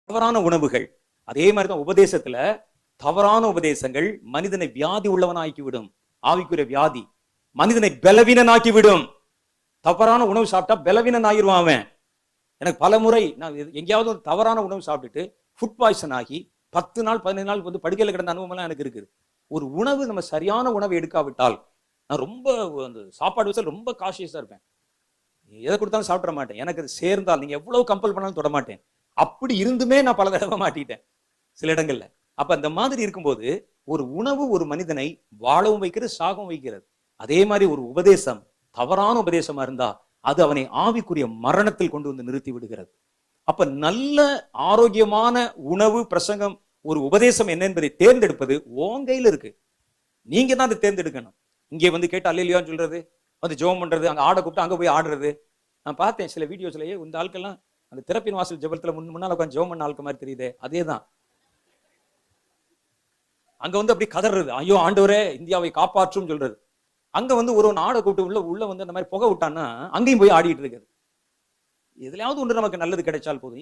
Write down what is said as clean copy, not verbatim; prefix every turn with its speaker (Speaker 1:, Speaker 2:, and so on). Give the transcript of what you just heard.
Speaker 1: தவறான உணவுகள். அதே மாதிரிதான் உபதேசத்துல தவறான உபதேசங்கள் மனிதனை வியாதி உள்ளவனாக்கிவிடும். ஆவிக்குரிய வியாதி மனிதனை பலவீனனாக்கி விடும். தவறான உணவு சாப்பிட்டா பலவீனன் ஆகிருவான் அவன். எனக்கு பல முறை நான் எங்கேயாவது ஒரு தவறான உணவு சாப்பிட்டுட்டு ஃபுட் பாய்சன் ஆகி 10 நாள் 15 நாள் வந்து படுக்கையில் கிடந்த அனுபவம் எல்லாம் எனக்கு இருக்குது. ஒரு உணவு நம்ம சரியான உணவு எடுக்காவிட்டால் நான் ரொம்ப அந்த சாப்பாடு விஷயம் ரொம்ப காஷியஸா இருப்பேன். எதை கொடுத்தாலும் சாப்பிட மாட்டேன். எனக்கு அது சேர்ந்தால் நீங்க எவ்வளவு கம்பல் பண்ணாலும் தொட மாட்டேன். அப்படி இருந்துமே நான் பல தடவை மாட்டிட்டேன் சில இடங்கள்ல. அப்ப அந்த மாதிரி இருக்கும்போது ஒரு உணவு ஒரு மனிதனை வாழவும் வைக்கிறது, சாகவும் வைக்கிறது. அதே மாதிரி ஒரு உபதேசம் தவறான உபதேசமா இருந்தா அது அவனை ஆவிக்குரிய மரணத்தில் கொண்டு வந்து நிறுத்தி விடுகிறது. அப்ப நல்ல ஆரோக்கியமான உணவு, பிரசங்கம், ஒரு உபதேசம் என்ன என்பதை தேர்ந்தெடுப்பது உன் கையில இருக்கு. நீங்க தான் அதை தேர்ந்தெடுக்கணும். இங்கே வந்து கேட்டு அல்லேலூயான்னு சொல்றது, வந்து ஜெபம் பண்றது, அங்க ஆட கூப்பிட்டு அங்க போய் ஆடுறது. நான் பார்த்தேன் சில வீடியோஸ்லயே இந்த ஆட்கள்லாம் அந்த திறப்பின் வாசல் ஜெபத்துல முன்னால உட்காந்து ஜெபம் பண்ண ஆட்கள் மாதிரி தெரியுதே, அதேதான். அங்க வந்து அப்படி கதறது, ஐயோ ஆண்டவரே இந்தியாவை காப்பாற்றும் சொல்றது. அங்க வந்து ஒரு ஆட கூப்பிட்டு உள்ள வந்து அந்த மாதிரி புகை விட்டான்னா அங்கேயும் போய் ஆடிட்டு இருக்குது. எதுலயாவது ஒன்று நமக்கு நல்லது கிடைச்சால் போதும்.